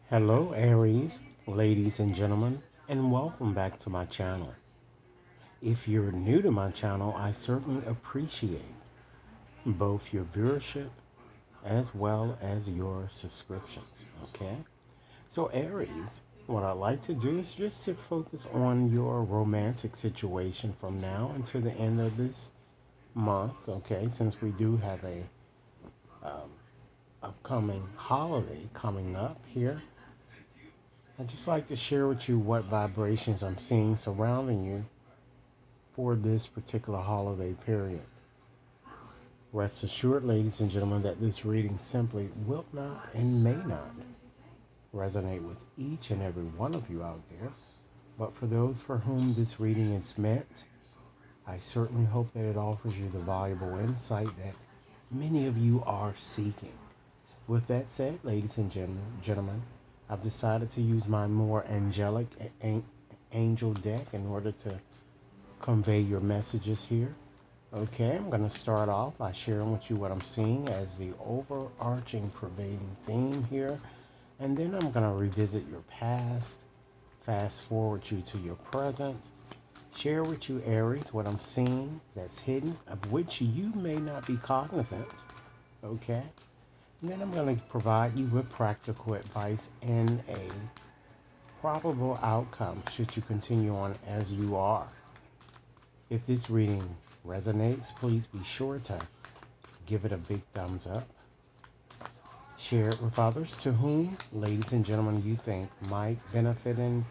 Hello, Aries, ladies and gentlemen, and welcome back to my channel. If you're new to my channel, I certainly appreciate both your viewership as well as your subscriptions. Okay? So, Aries, what I like to do is just to focus on your romantic situation from now until the end of this month. Okay? Since we do have a um, upcoming holiday coming up here. I'd just like to share with you what vibrations I'm seeing surrounding you for this particular holiday period. Rest assured, ladies and gentlemen, that this reading simply will not and may not resonate with each and every one of you out there. But for those for whom this reading is meant, I certainly hope that it offers you the valuable insight that many of you are seeking. With that said, ladies and gentlemen, I've decided to use my more angelic angel deck in order to convey your messages here. Okay, I'm going to start off by sharing with you what I'm seeing as the overarching pervading theme here. And then I'm going to revisit your past, fast forward you to your present, share with you, Aries, what I'm seeing that's hidden, of which you may not be cognizant. Okay? And then I'm going to provide you with practical advice and a probable outcome should you continue on as you are. If this reading resonates, please be sure to give it a big thumbs up. Share it with others to whom, ladies and gentlemen, you think might benefit in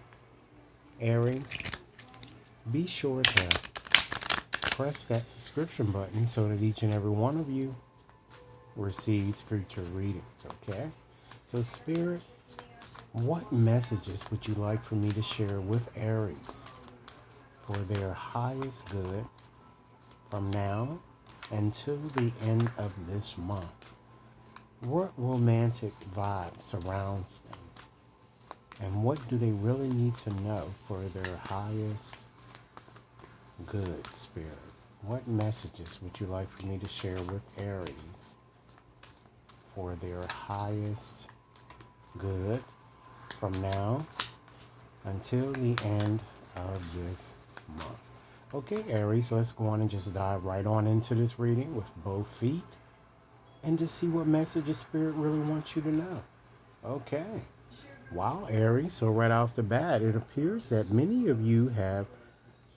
Aries. Be sure to press that subscription button so that each and every one of you receives future readings, okay? So, Spirit, what messages would you like for me to share with Aries for their highest good from now until the end of this month? What romantic vibe surrounds them? And what do they really need to know for their highest good, Spirit? What messages would you like for me to share with Aries for their highest good from now until the end of this month? Okay, Aries, let's go on and just dive right on into this reading with both feet and just see what messages Spirit really wants you to know. Okay. Wow, Aries. So right off the bat, it appears that many of you have,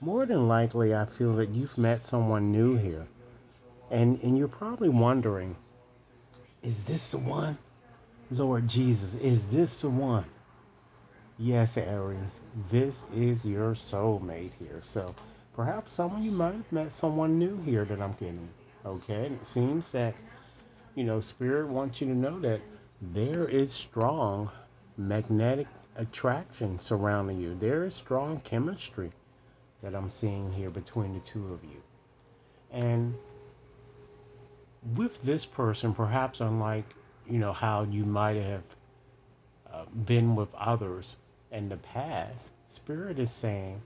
more than likely, I feel that you've met someone new here. And you're probably wondering, is this the one? Lord Jesus, is this the one? Yes, Aries, this is your soulmate here. So perhaps some of you might have met someone new here that I'm getting. Okay, and it seems that, Spirit wants you to know that there is strong magnetic attraction surrounding you. There is strong chemistry that I'm seeing here between the two of you. And with this person, perhaps unlike, how you might have been with others in the past, Spirit is saying,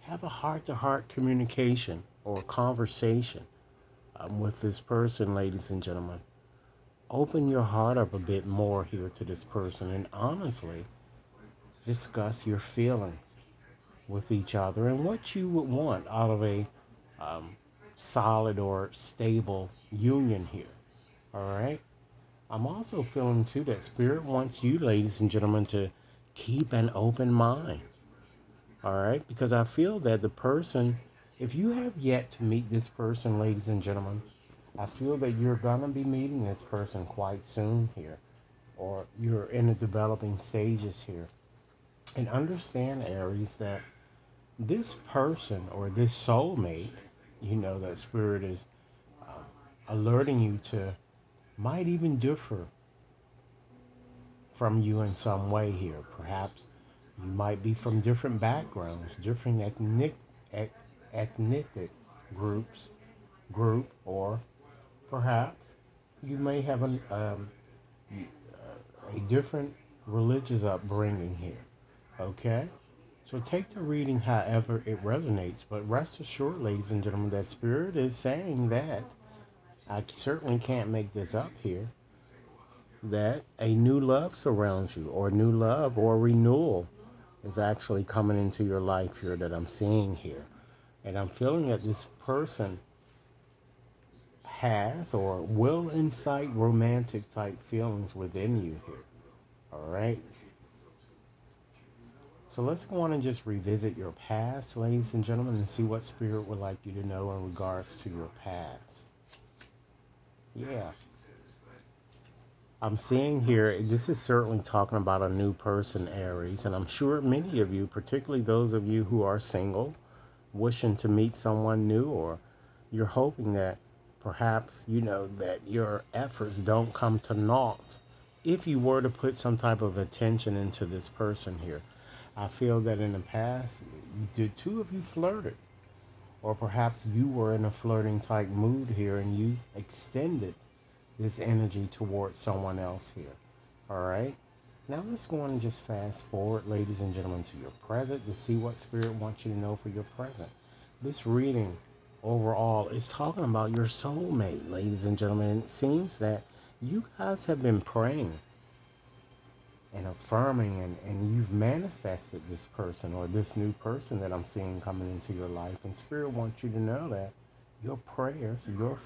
have a heart-to-heart communication or conversation with this person, ladies and gentlemen. Open your heart up a bit more here to this person and honestly discuss your feelings with each other and what you would want out of a um, solid or stable union here. All right. I'm also feeling too that Spirit wants you, ladies and gentlemen, to keep an open mind. All right. Because I feel that the person, if you have yet to meet this person, ladies and gentlemen, I feel that you're going to be meeting this person quite soon here, or you're in the developing stages here. And understand, Aries, that this person or this soulmate, that Spirit is alerting you to, might even differ from you in some way here. Perhaps you might be from different backgrounds, different ethnic group, or perhaps you may have a different religious upbringing here. Okay? So take the reading however it resonates, but rest assured, ladies and gentlemen, that Spirit is saying that I certainly can't make this up here. that a new love surrounds you, or new love or renewal is actually coming into your life here that I'm seeing here. And I'm feeling that this person has or will incite romantic type feelings within you here. All right. So let's go on and just revisit your past, ladies and gentlemen, and see what spirit would like you to know in regards to your past. Yeah. I'm seeing here, this is certainly talking about a new person, Aries, and I'm sure many of you, particularly those of you who are single, wishing to meet someone new, or you're hoping that perhaps, that your efforts don't come to naught if you were to put some type of attention into this person here. I feel that in the past, the two of you flirted, or perhaps you were in a flirting type mood here and you extended this energy towards someone else here. All right. Now let's go on and just fast forward, ladies and gentlemen, to your present to see what spirit wants you to know for your present. This reading overall is talking about your soulmate, ladies and gentlemen. And it seems that you guys have been praying and affirming, and you've manifested this person or this new person that I'm seeing coming into your life. And spirit wants you to know that your prayers, your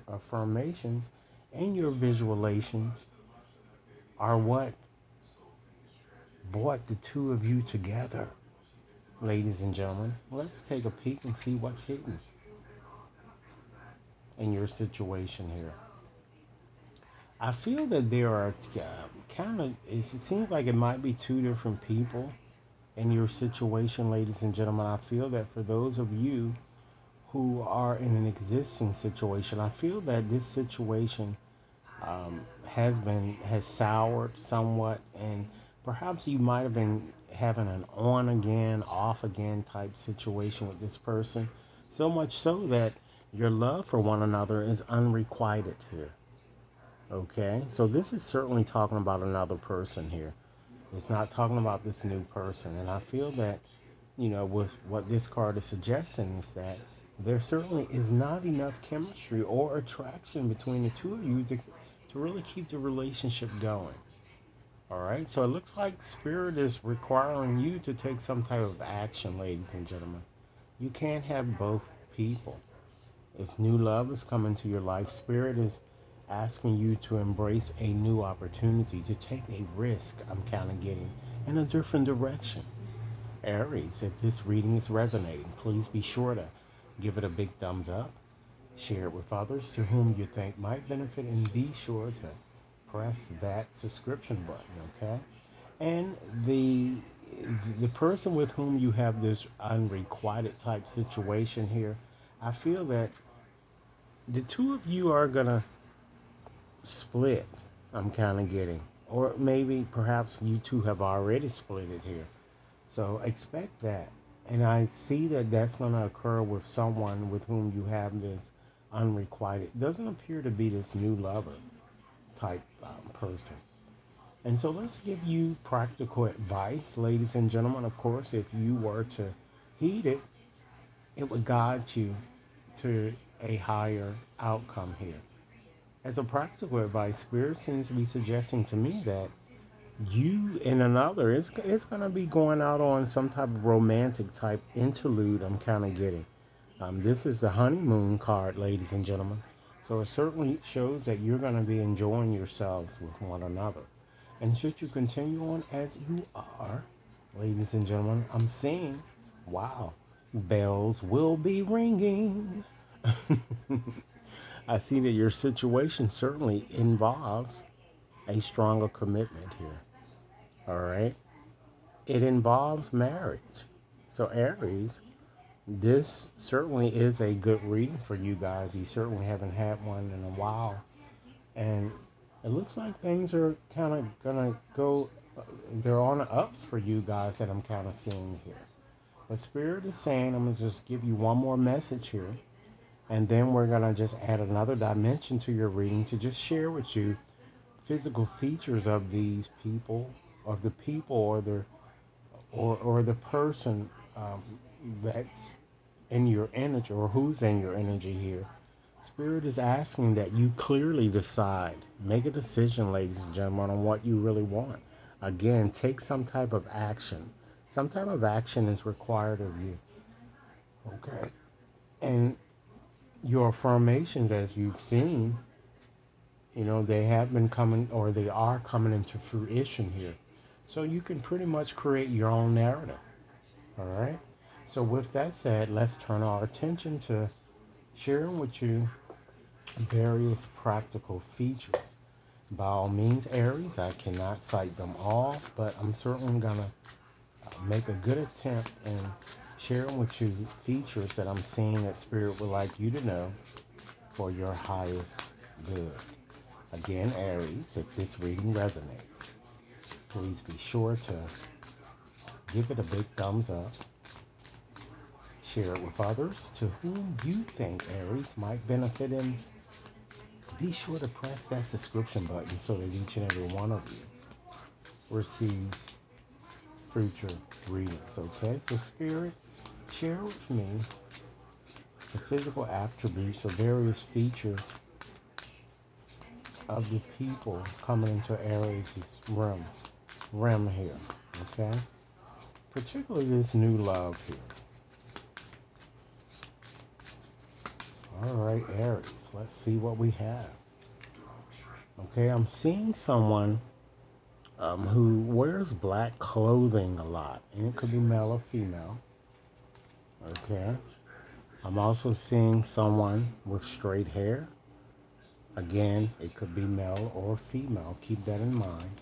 affirmations, and your visualizations are what brought the two of you together, ladies and gentlemen. Let's take a peek and see what's hidden in your situation here. I feel that there are it seems like it might be two different people in your situation, ladies and gentlemen. I feel that for those of you who are in an existing situation, I feel that this situation has soured somewhat, and perhaps you might have been having an on again, off again type situation with this person, so much so that your love for one another is unrequited here. Okay, so this is certainly talking about another person here. It's not talking about this new person, and I feel that with what this card is suggesting is that there certainly is not enough chemistry or attraction between the two of you to really keep the relationship going. All right, so it looks like spirit is requiring you to take some type of action, ladies and gentlemen. You can't have both people. If new love is coming to your life, spirit is asking you to embrace a new opportunity, to take a risk, I'm kind of getting, in a different direction. Aries, if this reading is resonating, please be sure to give it a big thumbs up, share it with others to whom you think might benefit, and be sure to press that subscription button, okay? And the person with whom you have this unrequited type situation here, I feel that the two of you are gonna split. I'm kind of getting, or maybe perhaps you two have already split it here. So expect that. And I see that that's going to occur with someone with whom you have this unrequited. It doesn't appear to be this new lover type person. And so let's give you practical advice, ladies and gentlemen. Of course, if you were to heed it, it would guide you to a higher outcome here. As a practical advice, Spirit seems to be suggesting to me that you and another is going to be going out on some type of romantic type interlude. I'm kind of getting. This is the honeymoon card, ladies and gentlemen. So it certainly shows that you're going to be enjoying yourselves with one another. And should you continue on as you are, ladies and gentlemen, I'm seeing, wow, bells will be ringing. I see that your situation certainly involves a stronger commitment here. All right. It involves marriage. So, Aries, this certainly is a good reading for you guys. You certainly haven't had one in a while. And it looks like things are kind of going to go, they're on the ups for you guys that I'm kind of seeing here. But Spirit is saying, I'm going to just give you one more message here. And then we're going to just add another dimension to your reading to just share with you physical features of these people, of the people or the person that's in your energy, or who's in your energy here. Spirit is asking that you clearly decide, make a decision, ladies and gentlemen, on what you really want. Again, take some type of action. Some type of action is required of you. Okay. And your affirmations, as you've seen, they have been coming, or they are coming into fruition here. So you can pretty much create your own narrative. All right. So with that said, let's turn our attention to sharing with you various practical features. By all means, Aries, I cannot cite them all, but I'm certainly going to make a good attempt in sharing with you features that I'm seeing that Spirit would like you to know for your highest good. Again, Aries, if this reading resonates, please be sure to give it a big thumbs up. Share it with others to whom you think Aries might benefit, and be sure to press that subscription button so that each and every one of you receives future readings. Okay, so Spirit, share with me the physical attributes or various features of the people coming into Aries' realm here. Okay, particularly this new love here. All right, Aries, let's see what we have. Okay, I'm seeing someone who wears black clothing a lot, and it could be male or female. Okay, I'm also seeing someone with straight hair. Again, it could be male or female. Keep that in mind.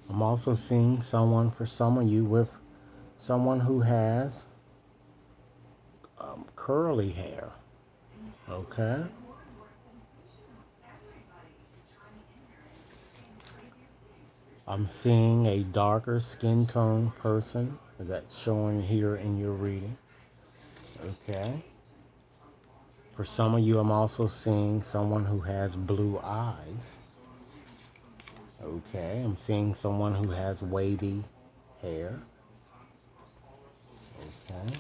I'm also seeing someone, for some of you, with someone who has curly hair. Okay. I'm seeing a darker skin tone person that's showing here in your reading. Okay. For some of you, I'm also seeing someone who has blue eyes. Okay. I'm seeing someone who has wavy hair. Okay.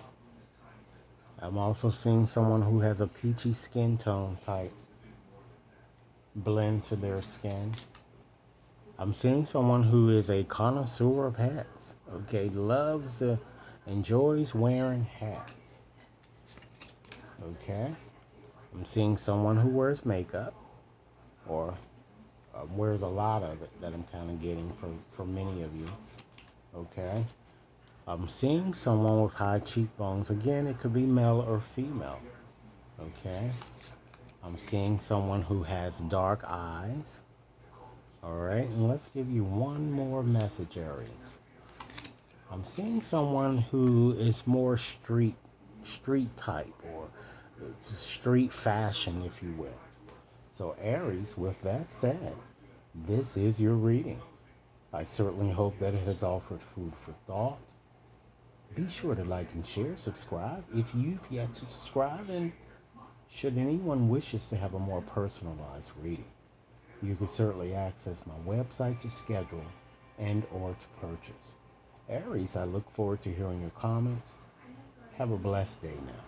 I'm also seeing someone who has a peachy skin tone type blend to their skin. I'm seeing someone who is a connoisseur of hats. Okay, enjoys wearing hats. Okay, I'm seeing someone who wears makeup, or wears a lot of it, that I'm kind of getting for many of you. Okay, I'm seeing someone with high cheekbones. Again, it could be male or female. Okay, I'm seeing someone who has dark eyes. All right, and let's give you one more message, Aries. I'm seeing someone who is more street type, or street fashion, if you will. So Aries, with that said, this is your reading. I certainly hope that it has offered food for thought. Be sure to like and share, subscribe if you've yet to subscribe, and should anyone wishes to have a more personalized reading, you can certainly access my website to schedule and or to purchase. Aries, I look forward to hearing your comments. Have a blessed day now.